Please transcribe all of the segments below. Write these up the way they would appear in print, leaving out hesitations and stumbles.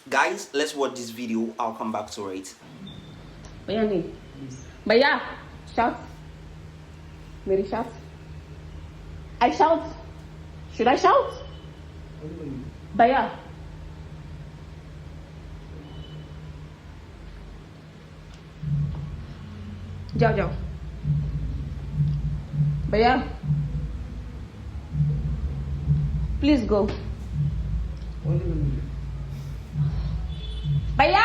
Guys, let's watch this video. I'll come back to it. Bayani. Baya, shout. Mary, shout. I shout. Should I shout? Baya. Jao. Baya. Please go. Baya!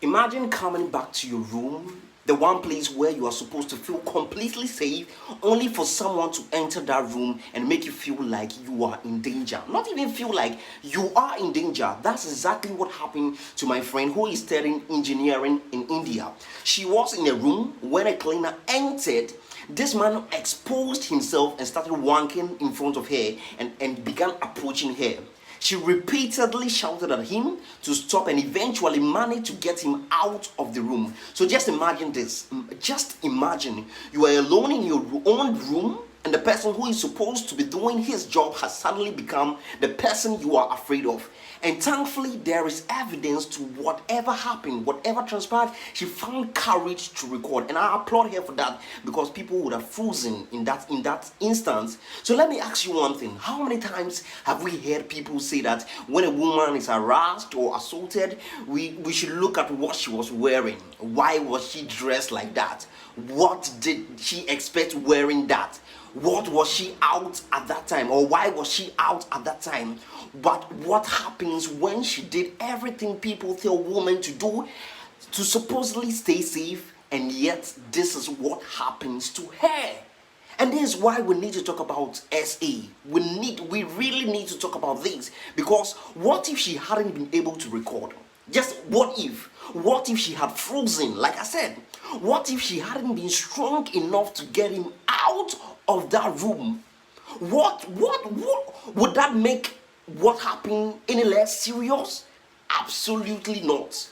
Imagine coming back to your room, the one place where you are supposed to feel completely safe, only for someone to enter that room and make you feel like you are in danger. Not even feel like you are in danger. That's exactly what happened to my friend who is studying engineering in India. She was in a room when a cleaner entered. This man exposed himself and started wanking in front of her and began approaching her. She repeatedly shouted at him to stop and eventually managed to get him out of the room. So just imagine this. Just imagine you are alone in your own room and the person who is supposed to be doing his job has suddenly become the person you are afraid of. And thankfully, there is evidence to whatever happened, whatever transpired. She found courage to record, and I applaud her for that because people would have frozen in that instance. So let me ask you one thing: how many times have we heard people say that when a woman is harassed or assaulted, we should look at what she was wearing? Why was she dressed like that? What did she expect wearing that? What was she out at that time, or why was she out at that time? But what happens when she did everything people tell women to do to supposedly stay safe, and yet this is what happens to her? And this is why we need to talk about SA. We really need to talk about this, because what if she hadn't been able to record? Just what if? What if she had frozen? Like I said, what if she hadn't been strong enough to get him out of that room? What would that make what happened any less serious? Absolutely not.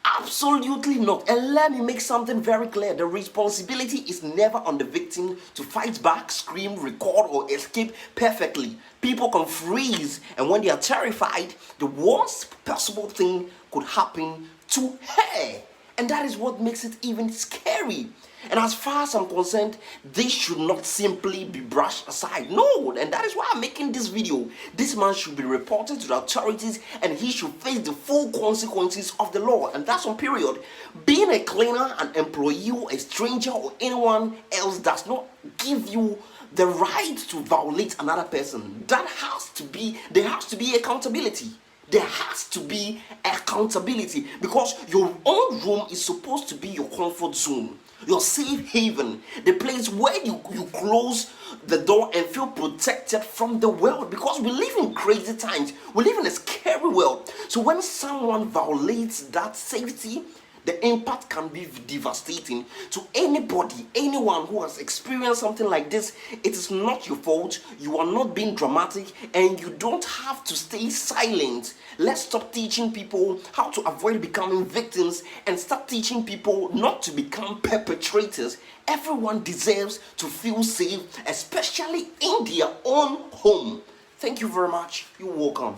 Absolutely not. And let me make something very clear: the responsibility is never on the victim to fight back, scream, record, or escape perfectly. People can freeze, and when they are terrified, the worst possible thing could happen to her. And that is what makes it even scary. And as far as I'm concerned, this should not simply be brushed aside. No, and that is why I'm making this video. This man should be reported to the authorities and he should face the full consequences of the law. And that's on period. Being a cleaner, an employee, or a stranger, or anyone else does not give you the right to violate another person. There has to be accountability. There has to be accountability, because your own room is supposed to be your comfort zone, your safe haven, the place where you close the door and feel protected from the world, because we live in crazy times. We live in a scary world. So when someone violates that safety, the impact can be devastating to anybody, anyone who has experienced something like this. It is not your fault. You are not being dramatic, and you don't have to stay silent. Let's stop teaching people how to avoid becoming victims and start teaching people not to become perpetrators. Everyone deserves to feel safe, especially in their own home. Thank you very much. You're welcome.